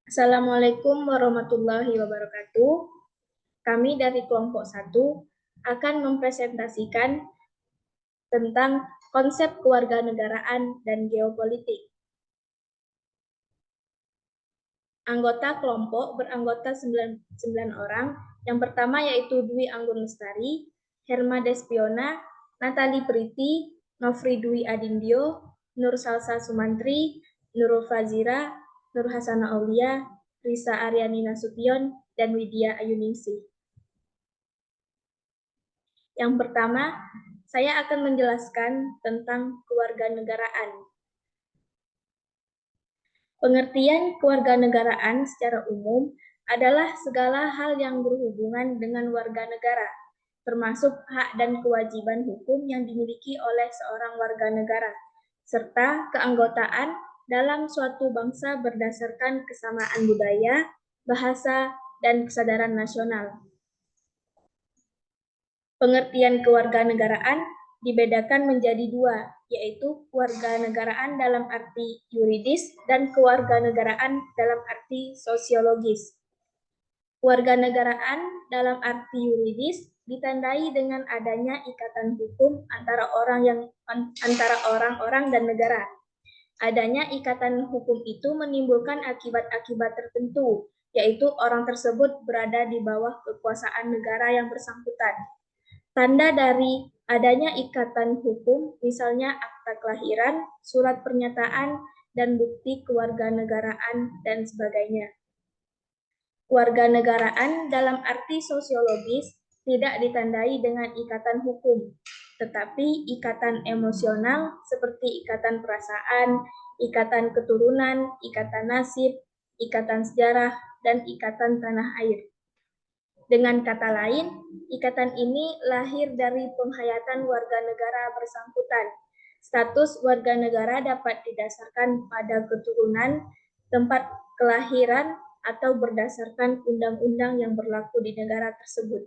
Assalamualaikum warahmatullahi wabarakatuh. Kami dari kelompok 1 akan mempresentasikan tentang konsep kewarganegaraan dan geopolitik. Anggota kelompok beranggota 9 orang. Yang pertama yaitu Dwi Anggun Lestari, Herma Despiona, Natali Priti, Nofri Dwi Adindio, Nur Salsa Sumantri, Nurul Fazira, Nur Hasana Aulia, Risa Aryani Nasution, dan Widya Ayuningsih. Yang pertama, saya akan menjelaskan tentang kewarganegaraan. Pengertian kewarganegaraan secara umum adalah segala hal yang berhubungan dengan warga negara, termasuk hak dan kewajiban hukum yang dimiliki oleh seorang warga negara, serta keanggotaan dalam suatu bangsa berdasarkan kesamaan budaya, bahasa, dan kesadaran nasional. Pengertian kewarganegaraan dibedakan menjadi dua, yaitu kewarganegaraan dalam arti yuridis dan kewarganegaraan dalam arti sosiologis. Kewarganegaraan dalam arti yuridis ditandai dengan adanya ikatan hukum antara orang-orang dan negara. Adanya ikatan hukum itu menimbulkan akibat-akibat tertentu, yaitu orang tersebut berada di bawah kekuasaan negara yang bersangkutan. Tanda dari adanya ikatan hukum, misalnya akta kelahiran, surat pernyataan, dan bukti kewarganegaraan, dan sebagainya. Kewarganegaraan dalam arti sosiologis tidak ditandai dengan ikatan hukum, tetapi ikatan emosional seperti ikatan perasaan, ikatan keturunan, ikatan nasib, ikatan sejarah, dan ikatan tanah air. Dengan kata lain, ikatan ini lahir dari penghayatan warga negara bersangkutan. Status warga negara dapat didasarkan pada keturunan, tempat kelahiran, atau berdasarkan undang-undang yang berlaku di negara tersebut.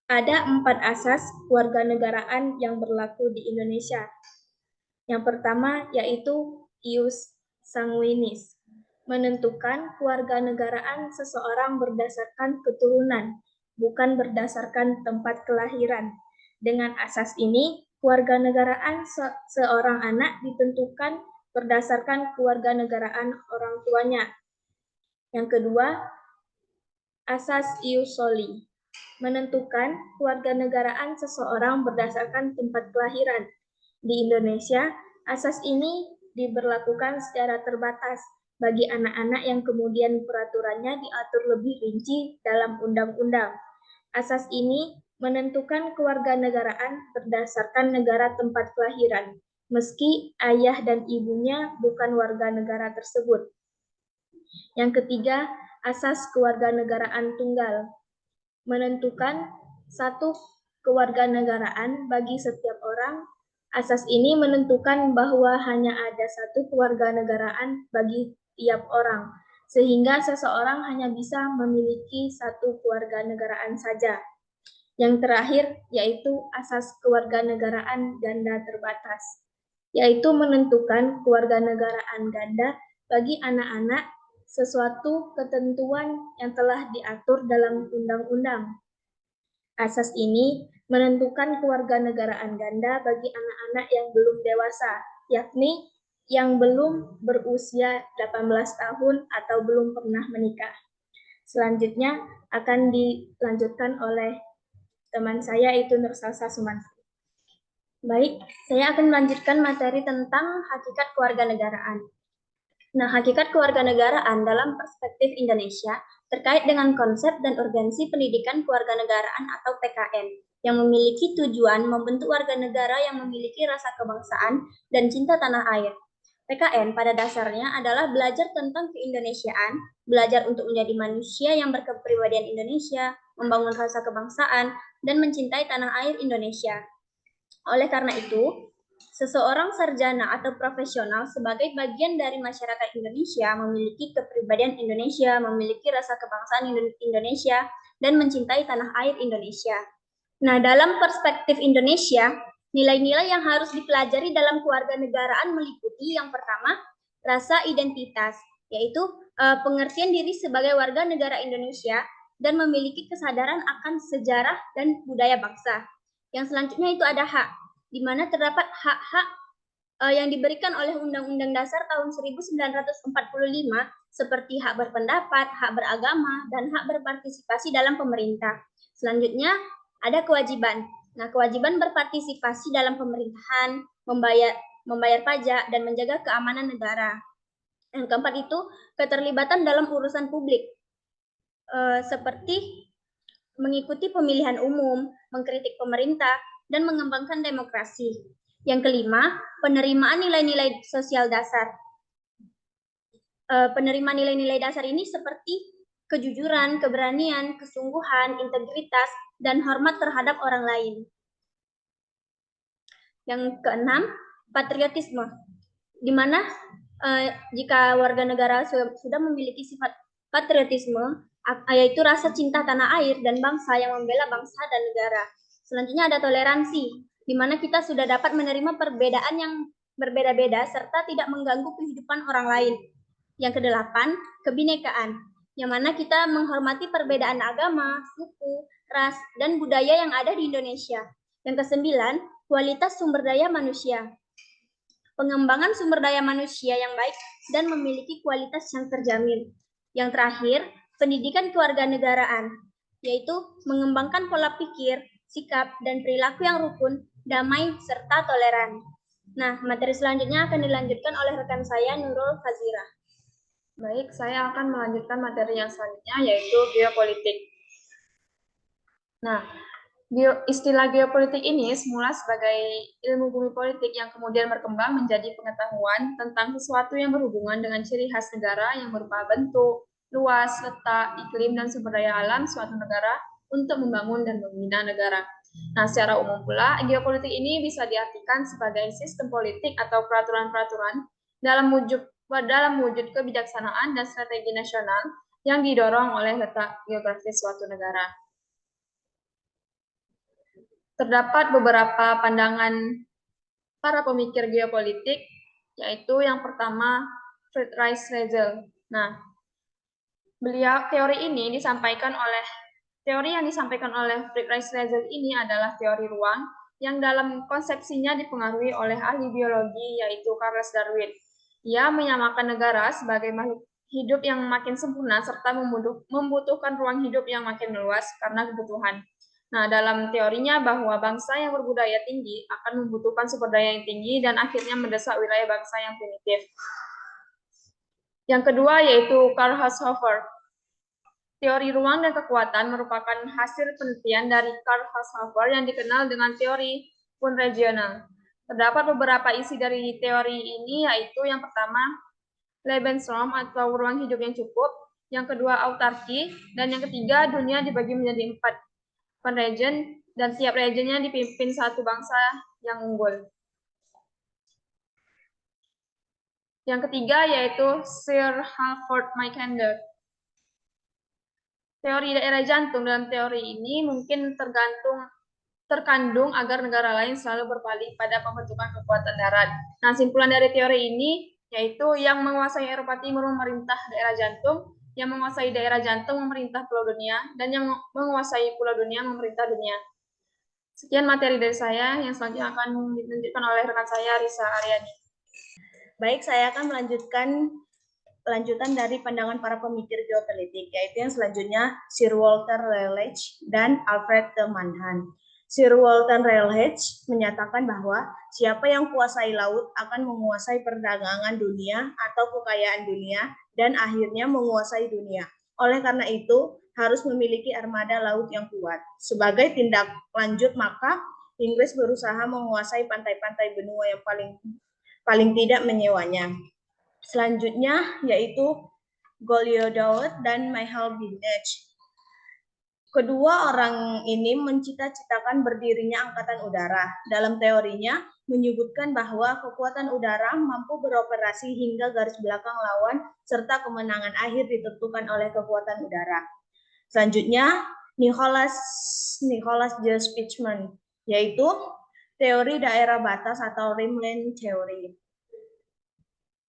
Ada 4 asas kewarganegaraan yang berlaku di Indonesia. Yang pertama yaitu ius sanguinis, menentukan kewarganegaraan seseorang berdasarkan keturunan, bukan berdasarkan tempat kelahiran. Dengan asas ini, kewarganegaraan seorang anak ditentukan berdasarkan kewarganegaraan orang tuanya. Yang kedua, asas ius soli, menentukan kewarganegaraan seseorang berdasarkan tempat kelahiran. Di Indonesia, asas ini diberlakukan secara terbatas bagi anak-anak yang kemudian peraturannya diatur lebih rinci dalam undang-undang. Asas ini menentukan kewarganegaraan berdasarkan negara tempat kelahiran, meski ayah dan ibunya bukan warga negara tersebut. Yang ketiga, asas kewarganegaraan tunggal, menentukan satu kewarganegaraan bagi setiap orang. Asas ini menentukan bahwa hanya ada satu kewarganegaraan bagi tiap orang, sehingga seseorang hanya bisa memiliki satu kewarganegaraan saja. Yang terakhir yaitu asas kewarganegaraan ganda terbatas, yaitu menentukan kewarganegaraan ganda bagi anak-anak sesuatu ketentuan yang telah diatur dalam undang-undang. Asas ini menentukan kewarganegaraan ganda bagi anak-anak yang belum dewasa, yakni yang belum berusia 18 tahun atau belum pernah menikah. Selanjutnya akan dilanjutkan oleh teman saya, yaitu Nur Salsa Sumantri. Baik, saya akan melanjutkan materi tentang hakikat kewarganegaraan. Nah, hakikat kewarganegaraan dalam perspektif Indonesia terkait dengan konsep dan urgensi pendidikan kewarganegaraan atau PKN yang memiliki tujuan membentuk warga negara yang memiliki rasa kebangsaan dan cinta tanah air. PKN pada dasarnya adalah belajar tentang keindonesiaan, belajar untuk menjadi manusia yang berkepribadian Indonesia, membangun rasa kebangsaan, dan mencintai tanah air Indonesia. Oleh karena itu, seseorang sarjana atau profesional sebagai bagian dari masyarakat Indonesia memiliki kepribadian Indonesia, memiliki rasa kebangsaan Indonesia, dan mencintai tanah air Indonesia. Nah, dalam perspektif Indonesia, nilai-nilai yang harus dipelajari dalam kewarganegaraan meliputi yang pertama, rasa identitas, yaitu pengertian diri sebagai warga negara Indonesia dan memiliki kesadaran akan sejarah dan budaya bangsa. Yang selanjutnya itu ada hak, di mana terdapat hak-hak yang diberikan oleh Undang-Undang Dasar tahun 1945 seperti hak berpendapat, hak beragama, dan hak berpartisipasi dalam pemerintah. Selanjutnya ada kewajiban. Nah, kewajiban berpartisipasi dalam pemerintahan, membayar pajak, dan menjaga keamanan negara. Yang keempat itu keterlibatan dalam urusan publik, seperti mengikuti pemilihan umum, mengkritik pemerintah, dan mengembangkan demokrasi. Yang kelima, penerimaan nilai-nilai sosial dasar. Penerimaan nilai-nilai dasar ini seperti kejujuran, keberanian, kesungguhan, integritas, dan hormat terhadap orang lain. Yang keenam, patriotisme, di mana jika warga negara sudah memiliki sifat patriotisme, yaitu rasa cinta tanah air dan bangsa yang membela bangsa dan negara. Selanjutnya ada toleransi, di mana kita sudah dapat menerima perbedaan yang berbeda-beda serta tidak mengganggu kehidupan orang lain. Yang kedelapan, kebinekaan, yang mana kita menghormati perbedaan agama, suku, ras, dan budaya yang ada di Indonesia. Yang kesembilan, kualitas sumber daya manusia. Pengembangan sumber daya manusia yang baik dan memiliki kualitas yang terjamin. Yang terakhir, pendidikan kewarganegaraan, yaitu mengembangkan pola pikir, sikap, dan perilaku yang rukun, damai, serta toleran. Nah, materi selanjutnya akan dilanjutkan oleh rekan saya, Nurul Fazira. Baik, saya akan melanjutkan materi yang selanjutnya, yaitu geopolitik. Nah, istilah geopolitik ini semula sebagai ilmu bumi politik yang kemudian berkembang menjadi pengetahuan tentang sesuatu yang berhubungan dengan ciri khas negara yang berupa bentuk, luas, letak, iklim, dan sumber daya alam suatu negara untuk membangun dan membina negara. Nah, secara umum pula, geopolitik ini bisa diartikan sebagai sistem politik atau peraturan-peraturan dalam wujud kebijaksanaan dan strategi nasional yang didorong oleh letak geografis suatu negara. Terdapat beberapa pandangan para pemikir geopolitik, yaitu yang pertama Friedrich Schlegel. Nah, teori yang disampaikan oleh Friedrich Schlegel ini adalah teori ruang yang dalam konsepsinya dipengaruhi oleh ahli biologi, yaitu Charles Darwin. Ia menyamakan negara sebagai makhluk hidup yang makin sempurna serta membutuhkan ruang hidup yang makin meluas karena kebutuhan. Nah, dalam teorinya bahwa bangsa yang berbudaya tinggi akan membutuhkan sumber daya yang tinggi dan akhirnya mendesak wilayah bangsa yang primitif. Yang kedua yaitu Karl Haushofer. Teori ruang dan kekuatan merupakan hasil penelitian dari Karl Haushofer yang dikenal dengan teori regional. Terdapat beberapa isi dari teori ini, yaitu yang pertama, Lebensraum atau ruang hidup yang cukup, yang kedua, autarki, dan yang ketiga, dunia dibagi menjadi 4 region, dan tiap regionnya dipimpin satu bangsa yang unggul. Yang ketiga yaitu Sir Halford Mackinder. Teori daerah jantung dalam teori ini mungkin terkandung agar negara lain selalu berpaling pada pembentukan kekuatan darat. Nah, simpulan dari teori ini yaitu yang menguasai Eropa Timur memerintah daerah jantung, yang menguasai daerah jantung memerintah pulau dunia, dan yang menguasai pulau dunia memerintah dunia. Sekian materi dari saya, yang selanjutnya akan ditunjukkan oleh rekan saya, Risa Aryani. Baik, saya akan melanjutkan dari pandangan para pemikir geopolitik, yaitu yang selanjutnya Sir Walter Raleigh dan Alfred de Manhan. Sir Walter Raleigh menyatakan bahwa siapa yang kuasai laut akan menguasai perdagangan dunia atau kekayaan dunia dan akhirnya menguasai dunia. Oleh karena itu, harus memiliki armada laut yang kuat. Sebagai tindak lanjut, maka Inggris berusaha menguasai pantai-pantai benua yang paling tidak menyewanya. Selanjutnya yaitu Goliath dan Michael Binage. Kedua orang ini mencita-citakan berdirinya angkatan udara. Dalam teorinya menyebutkan bahwa kekuatan udara mampu beroperasi hingga garis belakang lawan serta kemenangan akhir ditentukan oleh kekuatan udara. Selanjutnya Nicholas J. Spearman, yaitu teori daerah batas atau rimland theory.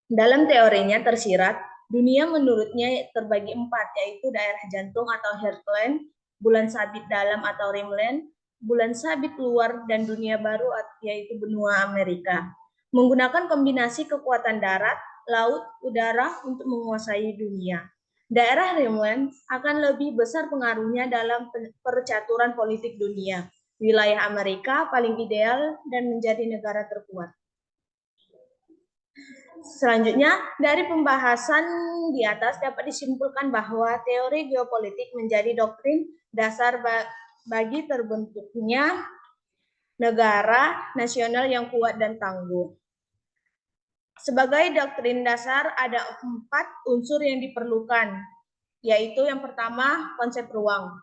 Dalam teorinya tersirat, dunia menurutnya terbagi empat, yaitu daerah jantung atau heartland, bulan sabit dalam atau rimland, bulan sabit luar, dan dunia baru yaitu benua Amerika. Menggunakan kombinasi kekuatan darat, laut, udara untuk menguasai dunia. Daerah rimland akan lebih besar pengaruhnya dalam percaturan politik dunia. Wilayah Amerika paling ideal dan menjadi negara terkuat. Selanjutnya, dari pembahasan di atas dapat disimpulkan bahwa teori geopolitik menjadi doktrin dasar bagi terbentuknya negara nasional yang kuat dan tangguh. Sebagai doktrin dasar ada 4 unsur yang diperlukan, yaitu yang pertama konsep ruang.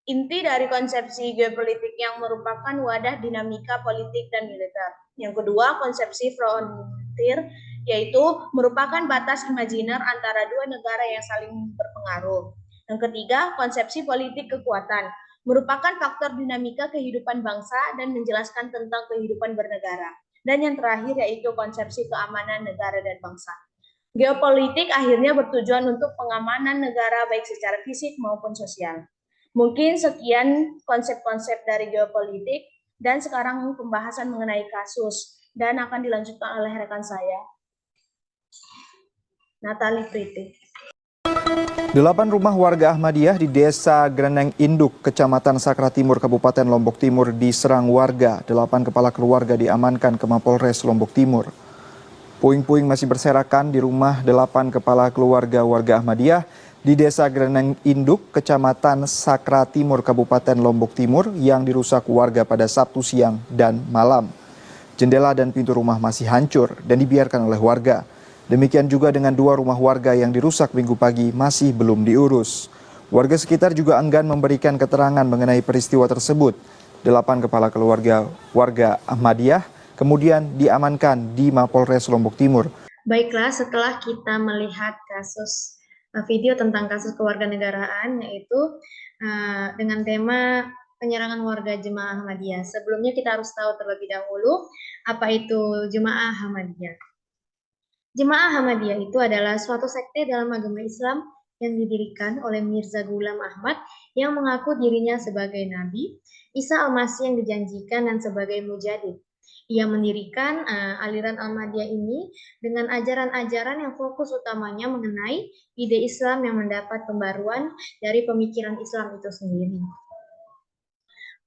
Inti dari konsepsi geopolitik yang merupakan wadah dinamika politik dan militer. Yang kedua, konsepsi frontier, yaitu merupakan batas imajiner antara dua negara yang saling berpengaruh. Yang ketiga, konsepsi politik kekuatan, merupakan faktor dinamika kehidupan bangsa dan menjelaskan tentang kehidupan bernegara. Dan yang terakhir yaitu konsepsi keamanan negara dan bangsa. Geopolitik akhirnya bertujuan untuk pengamanan negara baik secara fisik maupun sosial. Mungkin sekian konsep-konsep dari geopolitik dan sekarang pembahasan mengenai kasus dan akan dilanjutkan oleh rekan saya, Natali Priti. 8 rumah warga Ahmadiyah di Desa Greneng Induk, Kecamatan Sakra Timur, Kabupaten Lombok Timur diserang warga. 8 kepala keluarga diamankan ke Mapolres Lombok Timur. Puing-puing masih berserakan di rumah 8 kepala keluarga warga Ahmadiyah di Desa Greneng Induk, Kecamatan Sakra Timur, Kabupaten Lombok Timur yang dirusak warga pada Sabtu siang dan malam. Jendela dan pintu rumah masih hancur dan dibiarkan oleh warga. Demikian juga dengan 2 rumah warga yang dirusak Minggu pagi masih belum diurus. Warga sekitar juga enggan memberikan keterangan mengenai peristiwa tersebut. 8 kepala keluarga warga Ahmadiyah kemudian diamankan di Mapolres Lombok Timur. Baiklah, setelah kita melihat kasus video tentang kasus kewarganegaraan, yaitu dengan tema penyerangan warga Jemaah Ahmadiyah. Sebelumnya kita harus tahu terlebih dahulu apa itu Jemaah Ahmadiyah. Jemaah Ahmadiyah itu adalah suatu sekte dalam agama Islam yang didirikan oleh Mirza Ghulam Ahmad yang mengaku dirinya sebagai Nabi, Isa Al-Masih yang dijanjikan dan sebagai mujadid. Ia mendirikan aliran Ahmadiyah ini dengan ajaran-ajaran yang fokus utamanya mengenai ide Islam yang mendapat pembaruan dari pemikiran Islam itu sendiri.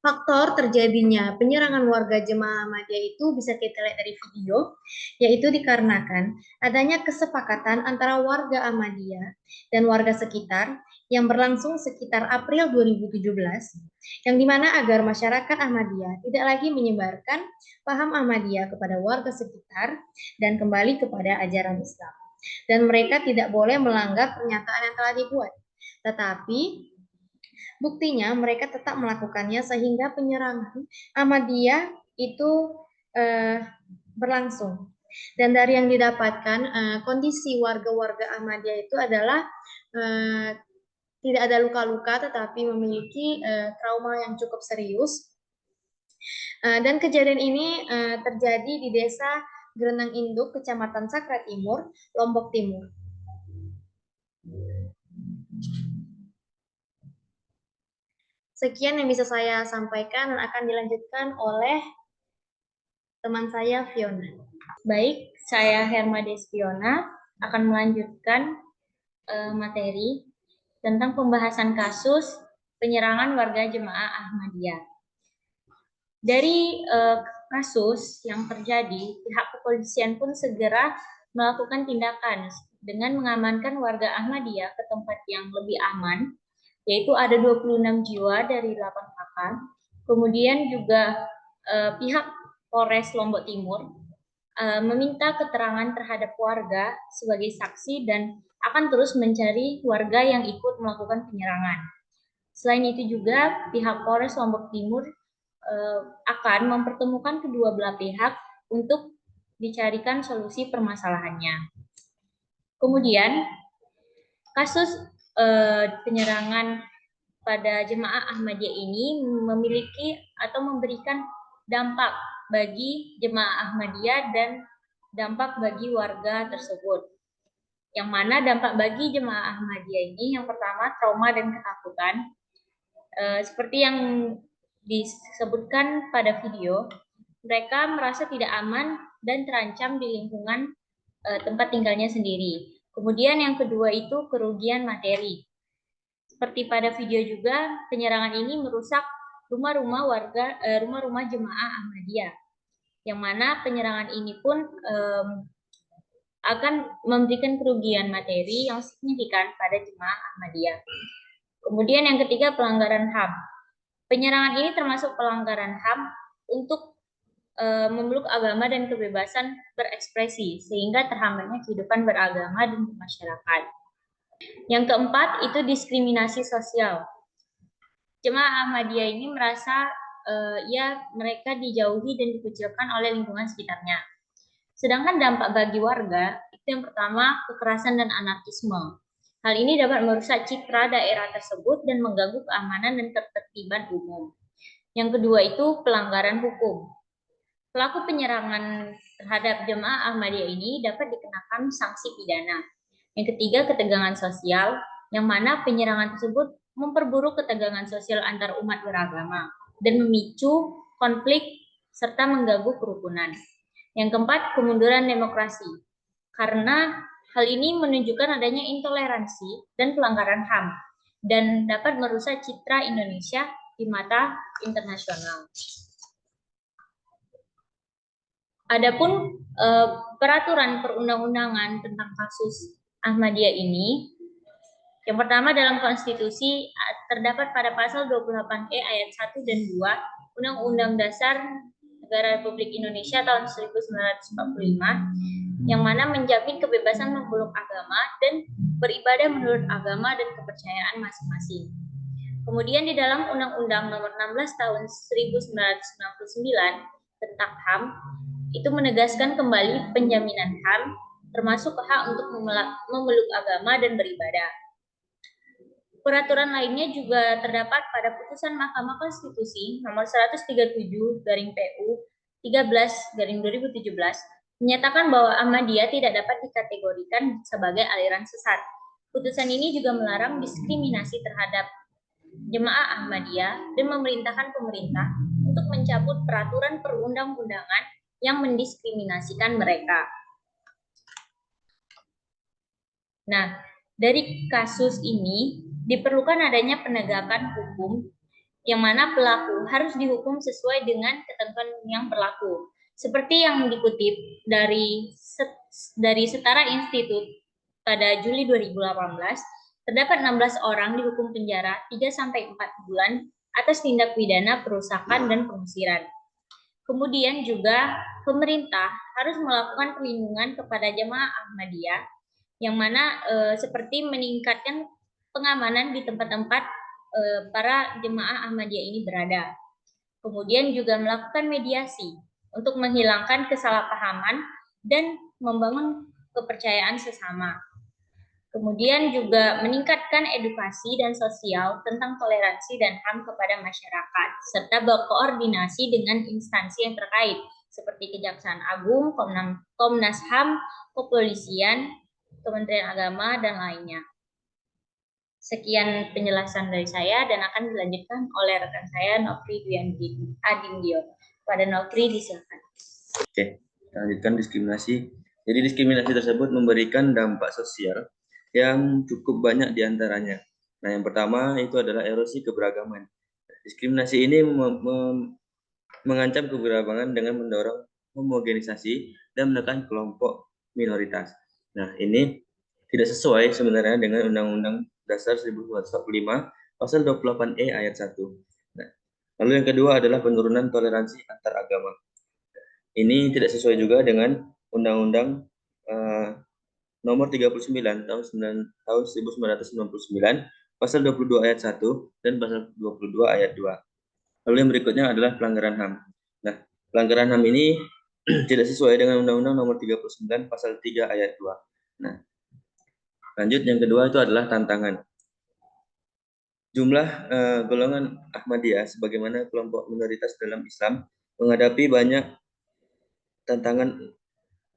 Faktor terjadinya penyerangan warga Jemaah Ahmadiyah itu bisa kita lihat dari video, yaitu dikarenakan adanya kesepakatan antara warga Ahmadiyah dan warga sekitar yang berlangsung sekitar April 2017, yang dimana agar masyarakat Ahmadiyah tidak lagi menyebarkan paham Ahmadiyah kepada warga sekitar dan kembali kepada ajaran Islam. Dan mereka tidak boleh melanggar pernyataan yang telah dibuat. Tetapi buktinya mereka tetap melakukannya sehingga penyerangan Ahmadiyah itu berlangsung. Dan dari yang didapatkan kondisi warga-warga Ahmadiyah itu adalah tidak ada luka-luka tetapi memiliki trauma yang cukup serius. Dan kejadian ini terjadi di Desa Greneng Induk, Kecamatan Sakra Timur, Lombok Timur. Sekian yang bisa saya sampaikan dan akan dilanjutkan oleh teman saya Fiona. Baik, saya Hermades Fiona akan melanjutkan materi tentang pembahasan kasus penyerangan warga Jemaah Ahmadiyah. Dari kasus yang terjadi, pihak kepolisian pun segera melakukan tindakan dengan mengamankan warga Ahmadiyah ke tempat yang lebih aman, yaitu ada 26 jiwa dari 8 kakak. Kemudian juga pihak Polres Lombok Timur meminta keterangan terhadap warga sebagai saksi dan akan terus mencari warga yang ikut melakukan penyerangan. Selain itu juga pihak Polres Lombok Timur akan mempertemukan kedua belah pihak untuk dicarikan solusi permasalahannya. Kemudian kasus penyerangan pada Jemaah Ahmadiyah ini memiliki atau memberikan dampak bagi Jemaah Ahmadiyah dan dampak bagi warga tersebut. Yang mana dampak bagi jemaah Ahmadiyah ini yang pertama trauma dan ketakutan. Seperti yang disebutkan pada video, mereka merasa tidak aman dan terancam di lingkungan tempat tinggalnya sendiri. Kemudian yang kedua itu kerugian materi. Seperti pada video juga, penyerangan ini merusak rumah-rumah jemaah Ahmadiyah. Yang mana penyerangan ini pun akan memberikan kerugian materi yang signifikan pada jemaah Ahmadiyah. Kemudian yang ketiga, pelanggaran HAM. Penyerangan ini termasuk pelanggaran HAM untuk memeluk agama dan kebebasan berekspresi, sehingga terhambatnya kehidupan beragama dan bermasyarakat. Yang keempat, itu diskriminasi sosial. Jemaah Ahmadiyah ini merasa mereka dijauhi dan dikucilkan oleh lingkungan sekitarnya. Sedangkan dampak bagi warga, itu yang pertama, kekerasan dan anarkisme. Hal ini dapat merusak citra daerah tersebut dan mengganggu keamanan dan ketertiban umum. Yang kedua itu pelanggaran hukum. Pelaku penyerangan terhadap jemaah Ahmadiyah ini dapat dikenakan sanksi pidana. Yang ketiga, ketegangan sosial, yang mana penyerangan tersebut memperburuk ketegangan sosial antar umat beragama dan memicu konflik serta mengganggu kerukunan. Yang keempat, kemunduran demokrasi. Karena hal ini menunjukkan adanya intoleransi dan pelanggaran HAM dan dapat merusak citra Indonesia di mata internasional. Adapun peraturan perundang-undangan tentang kasus Ahmadiyah ini, yang pertama dalam konstitusi terdapat pada pasal 28E ayat 1 dan 2 Undang-Undang Dasar Negara Republik Indonesia tahun 1945 yang mana menjamin kebebasan memeluk agama dan beribadah menurut agama dan kepercayaan masing-masing. Kemudian di dalam Undang-Undang Nomor 16 Tahun 1999 tentang HAM itu menegaskan kembali penjaminan HAM termasuk hak untuk memeluk agama dan beribadah. Peraturan lainnya juga terdapat pada putusan Mahkamah Konstitusi nomor 137/PU 13/2017 menyatakan bahwa Ahmadiyah tidak dapat dikategorikan sebagai aliran sesat. Putusan ini juga melarang diskriminasi terhadap jemaah Ahmadiyah dan memerintahkan pemerintah untuk mencabut peraturan perundang-undangan yang mendiskriminasikan mereka. Nah, dari kasus ini diperlukan adanya penegakan hukum yang mana pelaku harus dihukum sesuai dengan ketentuan yang berlaku. Seperti yang dikutip dari Setara Institut pada Juli 2018, terdapat 16 orang dihukum penjara 3-4 bulan atas tindak pidana perusakan dan pengusiran. Kemudian juga pemerintah harus melakukan perlindungan kepada jemaah Ahmadiyah yang mana seperti meningkatkan pengamanan di tempat-tempat para jemaah Ahmadiyah ini berada. Kemudian juga melakukan mediasi untuk menghilangkan kesalahpahaman dan membangun kepercayaan sesama. Kemudian juga meningkatkan edukasi dan sosial tentang toleransi dan HAM kepada masyarakat, serta berkoordinasi dengan instansi yang terkait, seperti Kejaksaan Agung, Komnas HAM, Kepolisian, Kementerian Agama, dan lainnya. Sekian penjelasan dari saya dan akan dilanjutkan oleh rekan saya Nofri Dwi Adindio. Pada Nofri, disilakan. Oke, kita lanjutkan diskriminasi. Jadi diskriminasi tersebut memberikan dampak sosial yang cukup banyak diantaranya. Nah, yang pertama itu adalah erosi keberagaman. Diskriminasi ini mengancam keberagaman dengan mendorong homogenisasi dan menekan kelompok minoritas. Nah, ini tidak sesuai sebenarnya dengan Undang-Undang Dasar 1945 pasal 28E ayat 1. Nah, lalu yang kedua adalah penurunan toleransi antar agama. Ini tidak sesuai juga dengan Undang-Undang nomor 39 tahun 1999 pasal 22 ayat 1 dan pasal 22 ayat 2. Lalu yang berikutnya adalah pelanggaran HAM. Nah, pelanggaran HAM ini tidak sesuai dengan Undang-Undang nomor 39 pasal 3 ayat 2. Nah, lanjut yang kedua itu adalah tantangan. Jumlah golongan Ahmadiyah sebagaimana kelompok minoritas dalam Islam menghadapi banyak tantangan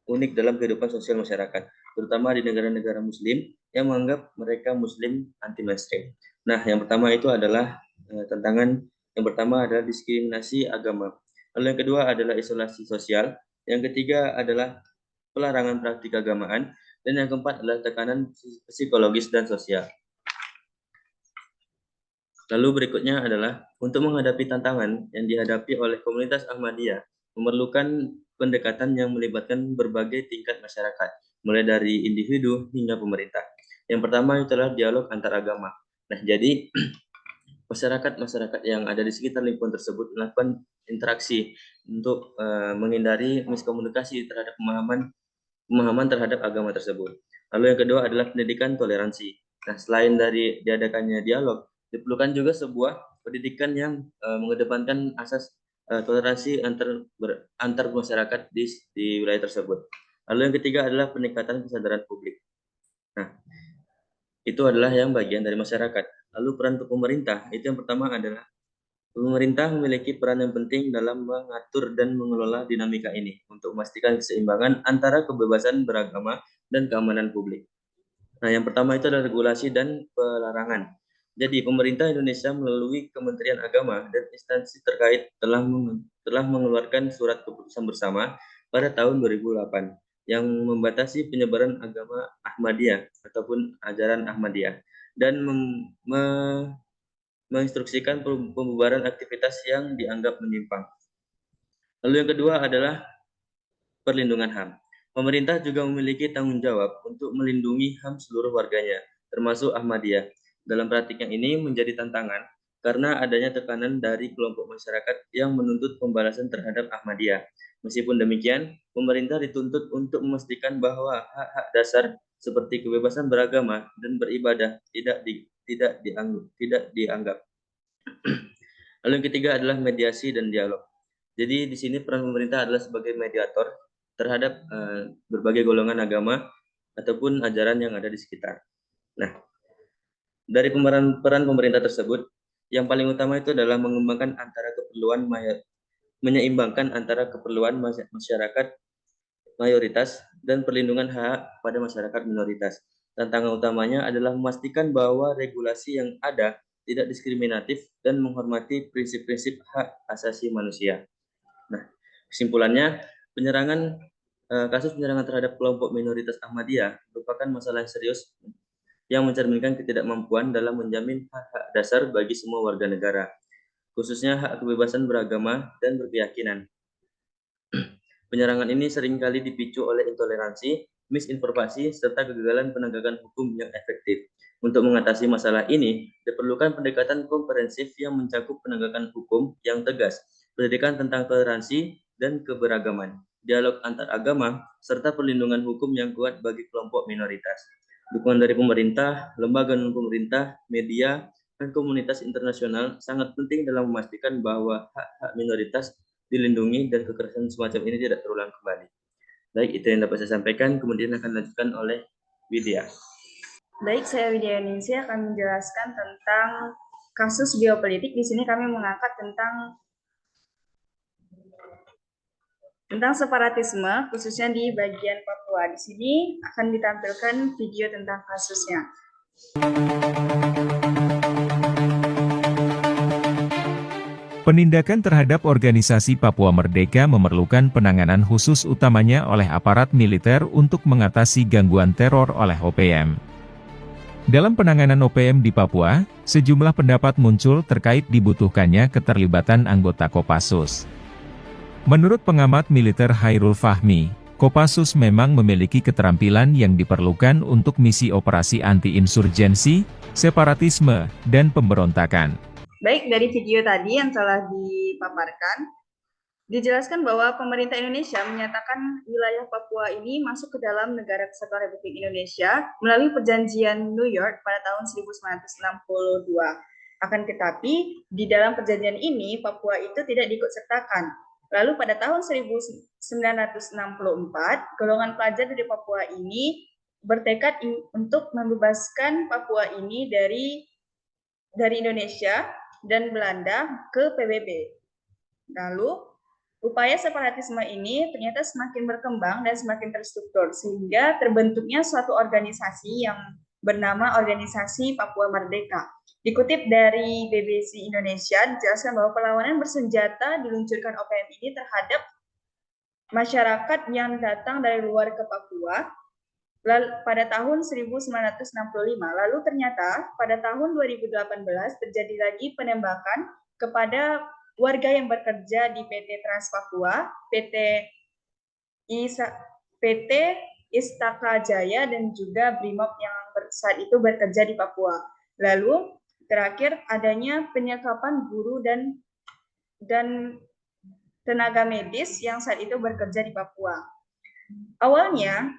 unik dalam kehidupan sosial masyarakat, terutama di negara-negara Muslim yang menganggap mereka Muslim anti-mainstream. Nah, yang pertama itu adalah tantangan yang pertama adalah diskriminasi agama. Lalu yang kedua adalah isolasi sosial. Yang ketiga adalah pelarangan praktik keagamaan. Dan yang keempat adalah tekanan psikologis dan sosial. Lalu berikutnya adalah untuk menghadapi tantangan yang dihadapi oleh komunitas Ahmadiyah, memerlukan pendekatan yang melibatkan berbagai tingkat masyarakat, mulai dari individu hingga pemerintah. Yang pertama itu adalah dialog antar agama. Nah, jadi masyarakat yang ada di sekitar lingkungan tersebut melakukan interaksi untuk menghindari miskomunikasi terhadap pemahaman terhadap agama tersebut. Lalu yang kedua adalah pendidikan toleransi. Nah, selain dari diadakannya dialog, diperlukan juga sebuah pendidikan yang mengedepankan asas toleransi antar masyarakat di wilayah tersebut. Lalu yang ketiga adalah peningkatan kesadaran publik. Nah, itu adalah yang bagian dari masyarakat. Lalu peran untuk pemerintah, itu yang pertama adalah pemerintah memiliki peran yang penting dalam mengatur dan mengelola dinamika ini untuk memastikan keseimbangan antara kebebasan beragama dan keamanan publik. Nah, yang pertama itu adalah regulasi dan pelarangan. Jadi, pemerintah Indonesia melalui Kementerian Agama dan instansi terkait telah mengeluarkan surat keputusan bersama pada tahun 2008 yang membatasi penyebaran agama Ahmadiyah ataupun ajaran Ahmadiyah dan menginstruksikan pembubaran aktivitas yang dianggap menyimpang. Lalu yang kedua adalah perlindungan HAM. Pemerintah juga memiliki tanggung jawab untuk melindungi HAM seluruh warganya, termasuk Ahmadiyah. Dalam praktiknya ini menjadi tantangan karena adanya tekanan dari kelompok masyarakat yang menuntut pembalasan terhadap Ahmadiyah. Meskipun demikian, pemerintah dituntut untuk memastikan bahwa hak-hak dasar seperti kebebasan beragama dan beribadah tidak dianggap. Lalu yang ketiga adalah mediasi dan dialog. Jadi di sini peran pemerintah adalah sebagai mediator terhadap berbagai golongan agama ataupun ajaran yang ada di sekitar. Nah, dari peran pemerintah tersebut, yang paling utama itu adalah menyeimbangkan antara keperluan masyarakat mayoritas dan perlindungan hak pada masyarakat minoritas. Tantangan utamanya adalah memastikan bahwa regulasi yang ada tidak diskriminatif dan menghormati prinsip-prinsip hak asasi manusia. Nah, kesimpulannya, kasus penyerangan terhadap kelompok minoritas Ahmadiyah merupakan masalah yang serius yang mencerminkan ketidakmampuan dalam menjamin hak-hak dasar bagi semua warga negara, khususnya hak kebebasan beragama dan berkeyakinan. Penyerangan ini seringkali dipicu oleh intoleransi, misinformasi, serta kegagalan penegakan hukum yang efektif. Untuk mengatasi masalah ini, diperlukan pendekatan komprehensif yang mencakup penegakan hukum yang tegas, pendidikan tentang toleransi dan keberagaman, dialog antar agama, serta perlindungan hukum yang kuat bagi kelompok minoritas. Dukungan dari pemerintah, lembaga non-pemerintah, media, dan komunitas internasional sangat penting dalam memastikan bahwa hak-hak minoritas dilindungi dan kekerasan semacam ini tidak terulang kembali. Baik, itu yang dapat saya sampaikan, kemudian akan dilanjutkan oleh Widya. Baik, saya Widya Ningsih akan menjelaskan tentang kasus geopolitik. Di sini kami mengangkat tentang separatisme, khususnya di bagian Papua. Di sini akan ditampilkan video tentang kasusnya. Penindakan terhadap organisasi Papua Merdeka memerlukan penanganan khusus utamanya oleh aparat militer untuk mengatasi gangguan teror oleh OPM. Dalam penanganan OPM di Papua, sejumlah pendapat muncul terkait dibutuhkannya keterlibatan anggota Kopassus. Menurut pengamat militer Hairul Fahmi, Kopassus memang memiliki keterampilan yang diperlukan untuk misi operasi anti-insurgensi, separatisme, dan pemberontakan. Baik, dari video tadi yang telah dipaparkan, dijelaskan bahwa pemerintah Indonesia menyatakan wilayah Papua ini masuk ke dalam Negara Kesatuan Republik Indonesia melalui Perjanjian New York pada tahun 1962. Akan tetapi, di dalam perjanjian ini, Papua itu tidak diikutsertakan. Lalu pada tahun 1964, golongan pelajar dari Papua ini bertekad untuk membebaskan Papua ini dari Indonesia dan Belanda ke PBB. Lalu Upaya separatisme ini ternyata semakin berkembang dan semakin terstruktur, sehingga terbentuknya suatu organisasi yang bernama Organisasi Papua Merdeka. Dikutip dari BBC Indonesia, dijelaskan bahwa perlawanan bersenjata diluncurkan OPM ini terhadap masyarakat yang datang dari luar ke Papua pada tahun 1965. Lalu ternyata pada tahun 2018 terjadi lagi penembakan kepada warga yang bekerja di PT Trans Papua, PT Istaka Jaya, dan juga Brimob yang saat itu bekerja di Papua. Lalu terakhir adanya penyekapan guru dan tenaga medis yang saat itu bekerja di Papua. Awalnya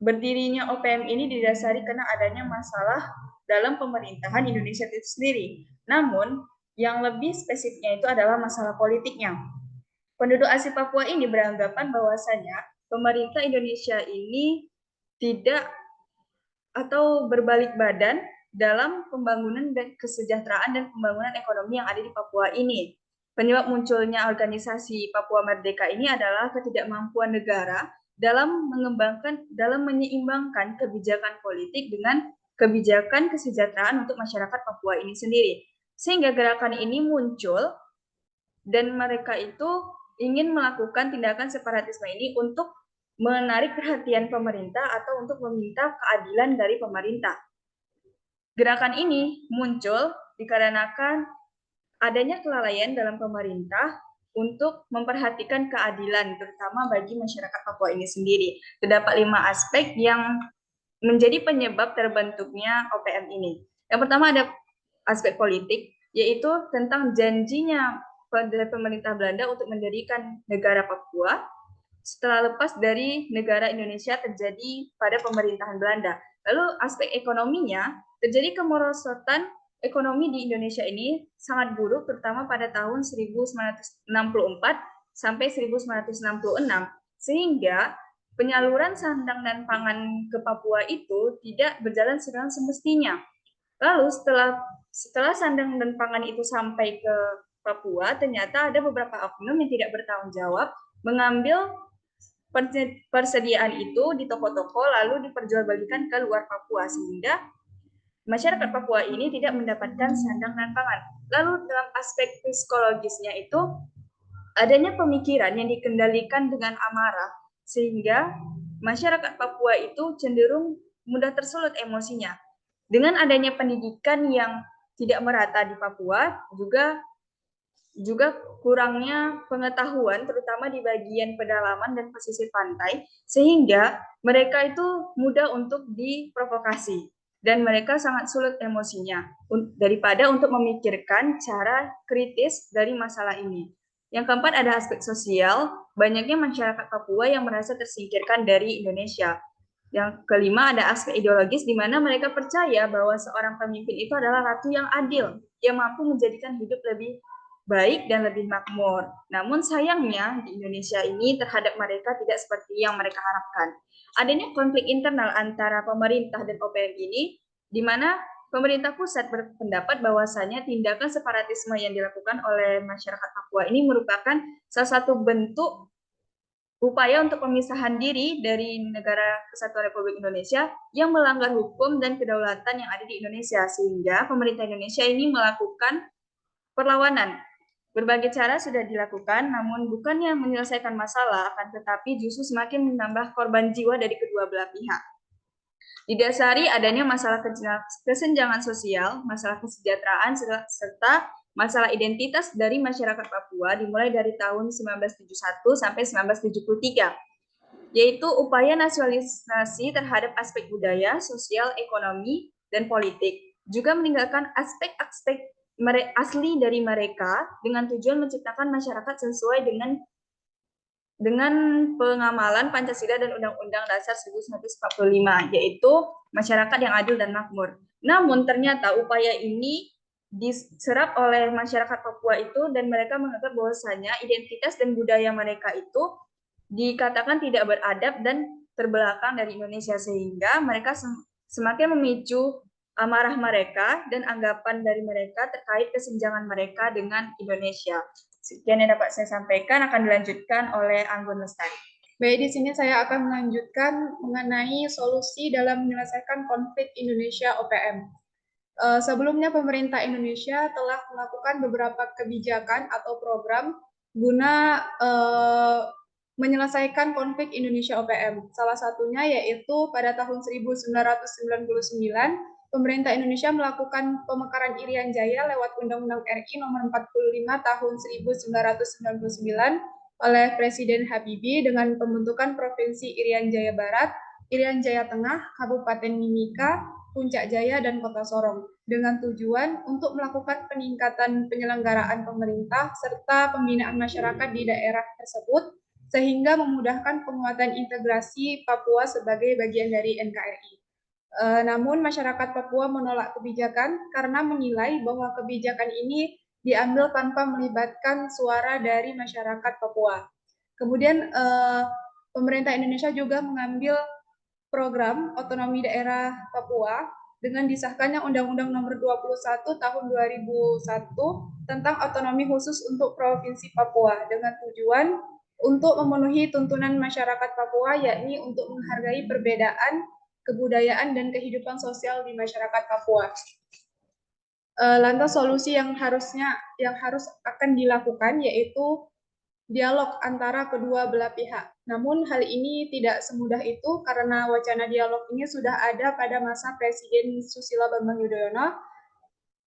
berdirinya OPM ini didasari karena adanya masalah dalam pemerintahan Indonesia itu sendiri. Namun, yang lebih spesifiknya itu adalah masalah politiknya. Penduduk asli Papua ini beranggapan bahwasanya pemerintah Indonesia ini tidak atau berbalik badan dalam pembangunan dan kesejahteraan dan pembangunan ekonomi yang ada di Papua ini. Penyebab munculnya organisasi Papua Merdeka ini adalah ketidakmampuan negara dalam menyeimbangkan kebijakan politik dengan kebijakan kesejahteraan untuk masyarakat Papua ini sendiri. Sehingga gerakan ini muncul dan mereka itu ingin melakukan tindakan separatisme ini untuk menarik perhatian pemerintah atau untuk meminta keadilan dari pemerintah. Gerakan ini muncul dikarenakan adanya kelalaian dalam pemerintah untuk memperhatikan keadilan, terutama bagi masyarakat Papua ini sendiri. Terdapat 5 aspek yang menjadi penyebab terbentuknya OPM ini. Yang pertama ada aspek politik, yaitu tentang janjinya pada pemerintah Belanda untuk mendirikan negara Papua setelah lepas dari negara Indonesia terjadi pada pemerintahan Belanda. Lalu aspek ekonominya, terjadi kemerosotan ekonomi di Indonesia ini sangat buruk, terutama pada tahun 1964 sampai 1966, sehingga penyaluran sandang dan pangan ke Papua itu tidak berjalan dengan semestinya. Lalu setelah sandang dan pangan itu sampai ke Papua, ternyata ada beberapa oknum yang tidak bertanggung jawab mengambil persediaan itu di toko-toko lalu diperjualbelikan ke luar Papua, sehingga masyarakat Papua ini tidak mendapatkan sandang dan pangan. Lalu dalam aspek psikologisnya itu adanya pemikiran yang dikendalikan dengan amarah, sehingga masyarakat Papua itu cenderung mudah tersulut emosinya. Dengan adanya pendidikan yang tidak merata di Papua, juga kurangnya pengetahuan terutama di bagian pedalaman dan pesisir pantai, sehingga mereka itu mudah untuk diprovokasi dan mereka sangat sulit emosinya daripada untuk memikirkan cara kritis dari masalah ini. Yang keempat ada aspek sosial, banyaknya masyarakat Papua yang merasa tersingkirkan dari Indonesia. Yang kelima ada aspek ideologis, di mana mereka percaya bahwa seorang pemimpin itu adalah ratu yang adil, yang mampu menjadikan hidup lebih baik dan lebih makmur. Namun sayangnya di Indonesia ini terhadap mereka tidak seperti yang mereka harapkan. Adanya konflik internal antara pemerintah dan OPM ini, di mana pemerintah pusat berpendapat bahwasanya tindakan separatisme yang dilakukan oleh masyarakat Papua ini merupakan salah satu bentuk upaya untuk pemisahan diri dari Negara Kesatuan Republik Indonesia yang melanggar hukum dan kedaulatan yang ada di Indonesia, sehingga pemerintah Indonesia ini melakukan perlawanan. Berbagai cara sudah dilakukan, namun bukannya menyelesaikan masalah, akan tetapi justru semakin menambah korban jiwa dari kedua belah pihak. Didasari adanya masalah kesenjangan sosial, masalah kesejahteraan, serta masalah identitas dari masyarakat Papua dimulai dari tahun 1971 sampai 1973, yaitu upaya nasionalisasi terhadap aspek budaya, sosial, ekonomi, dan politik, juga meninggalkan aspek-aspek asli dari mereka dengan tujuan menciptakan masyarakat sesuai dengan pengamalan Pancasila dan Undang-Undang Dasar 1945, yaitu masyarakat yang adil dan makmur. Namun ternyata upaya ini diserap oleh masyarakat Papua itu dan mereka menganggap bahwasanya identitas dan budaya mereka itu dikatakan tidak beradab dan terbelakang dari Indonesia, sehingga mereka semakin memicu amarah mereka dan anggapan dari mereka terkait kesenjangan mereka dengan Indonesia. Sekian yang dapat saya sampaikan, akan dilanjutkan oleh Anggun Lestari. Baik, di sini saya akan melanjutkan mengenai solusi dalam menyelesaikan konflik Indonesia OPM. Sebelumnya pemerintah Indonesia telah melakukan beberapa kebijakan atau program guna menyelesaikan konflik Indonesia OPM. Salah satunya yaitu pada tahun 1999, pemerintah Indonesia melakukan pemekaran Irian Jaya lewat Undang-Undang RI Nomor 45 Tahun 1999 oleh Presiden Habibie dengan pembentukan Provinsi Irian Jaya Barat, Irian Jaya Tengah, Kabupaten Mimika, Puncak Jaya, dan Kota Sorong, dengan tujuan untuk melakukan peningkatan penyelenggaraan pemerintah serta pembinaan masyarakat di daerah tersebut, sehingga memudahkan penguatan integrasi Papua sebagai bagian dari NKRI. Namun masyarakat Papua menolak kebijakan karena menilai bahwa kebijakan ini diambil tanpa melibatkan suara dari masyarakat Papua. Kemudian pemerintah Indonesia juga mengambil program otonomi daerah Papua dengan disahkannya Undang-Undang Nomor 21 Tahun 2001 tentang otonomi khusus untuk Provinsi Papua dengan tujuan untuk memenuhi tuntunan masyarakat Papua, yakni untuk menghargai perbedaan kebudayaan dan kehidupan sosial di masyarakat Papua. Lantas solusi yang harus akan dilakukan yaitu dialog antara kedua belah pihak. Namun hal ini tidak semudah itu karena wacana dialog ini sudah ada pada masa Presiden Susilo Bambang Yudhoyono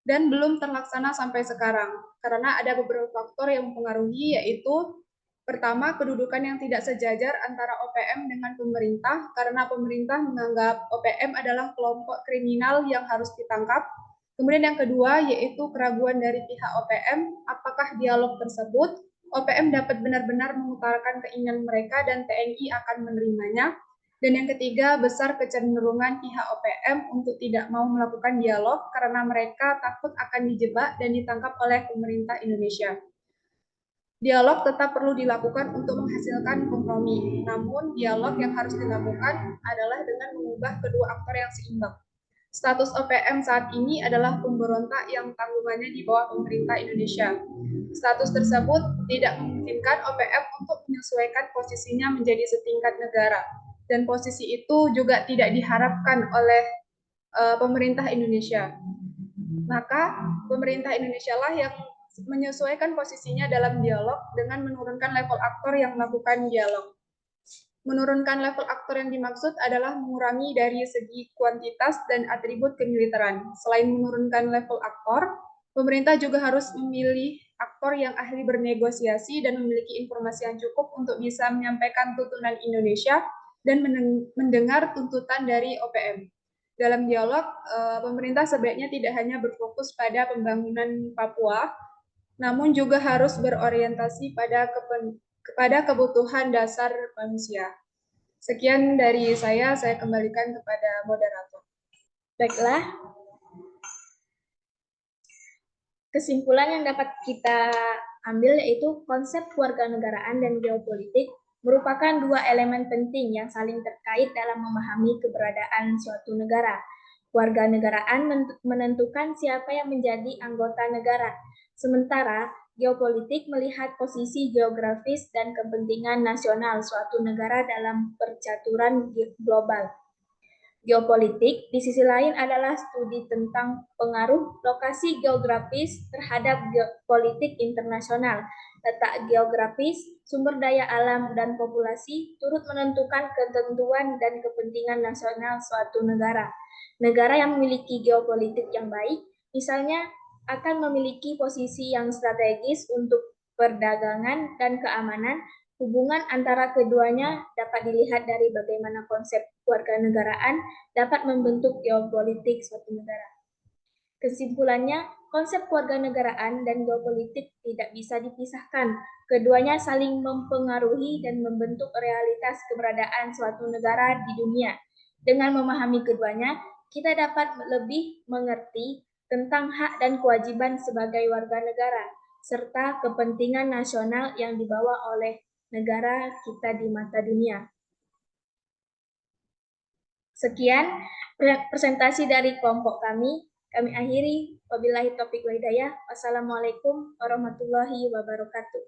dan belum terlaksana sampai sekarang karena ada beberapa faktor yang mempengaruhi, yaitu pertama, kedudukan yang tidak sejajar antara OPM dengan pemerintah karena pemerintah menganggap OPM adalah kelompok kriminal yang harus ditangkap. Kemudian yang kedua yaitu keraguan dari pihak OPM apakah dialog tersebut OPM dapat benar-benar mengutarakan keinginan mereka dan TNI akan menerimanya. Dan yang ketiga, besar kecenderungan pihak OPM untuk tidak mau melakukan dialog karena mereka takut akan dijebak dan ditangkap oleh pemerintah Indonesia. Dialog tetap perlu dilakukan untuk menghasilkan kompromi, namun dialog yang harus dilakukan adalah dengan mengubah kedua aktor yang seimbang. Status OPM saat ini adalah pemberontak yang tanggungannya di bawah pemerintah Indonesia. Status tersebut tidak memungkinkan OPM untuk menyesuaikan posisinya menjadi setingkat negara, dan posisi itu juga tidak diharapkan oleh pemerintah Indonesia. Maka pemerintah Indonesia lah yang menyesuaikan posisinya dalam dialog dengan menurunkan level aktor yang melakukan dialog. Menurunkan level aktor yang dimaksud adalah mengurangi dari segi kuantitas dan atribut kemiliteran. Selain menurunkan level aktor, pemerintah juga harus memilih aktor yang ahli bernegosiasi dan memiliki informasi yang cukup untuk bisa menyampaikan tuntutan Indonesia dan mendengar tuntutan dari OPM. Dalam dialog, pemerintah sebaiknya tidak hanya berfokus pada pembangunan Papua, namun juga harus berorientasi kepada kebutuhan dasar manusia. Sekian dari saya kembalikan kepada moderator. Baiklah, kesimpulan yang dapat kita ambil yaitu konsep kewarganegaraan dan geopolitik merupakan dua elemen penting yang saling terkait dalam memahami keberadaan suatu negara. Kewarganegaraan menentukan siapa yang menjadi anggota negara, sementara geopolitik melihat posisi geografis dan kepentingan nasional suatu negara dalam percaturan global. Geopolitik di sisi lain adalah studi tentang pengaruh lokasi geografis terhadap politik internasional. Letak geografis, sumber daya alam, dan populasi turut menentukan ketentuan dan kepentingan nasional suatu negara. Negara yang memiliki geopolitik yang baik, misalnya, akan memiliki posisi yang strategis untuk perdagangan dan keamanan. Hubungan antara keduanya dapat dilihat dari bagaimana konsep kewarganegaraan dapat membentuk geopolitik suatu negara. Kesimpulannya, konsep kewarganegaraan dan geopolitik tidak bisa dipisahkan. Keduanya saling mempengaruhi dan membentuk realitas keberadaan suatu negara di dunia. Dengan memahami keduanya, kita dapat lebih mengerti tentang hak dan kewajiban sebagai warga negara, serta kepentingan nasional yang dibawa oleh negara kita di mata dunia. Sekian presentasi dari kelompok kami. Kami akhiri, wabillahi taufiq wal hidayah. Wassalamualaikum warahmatullahi wabarakatuh.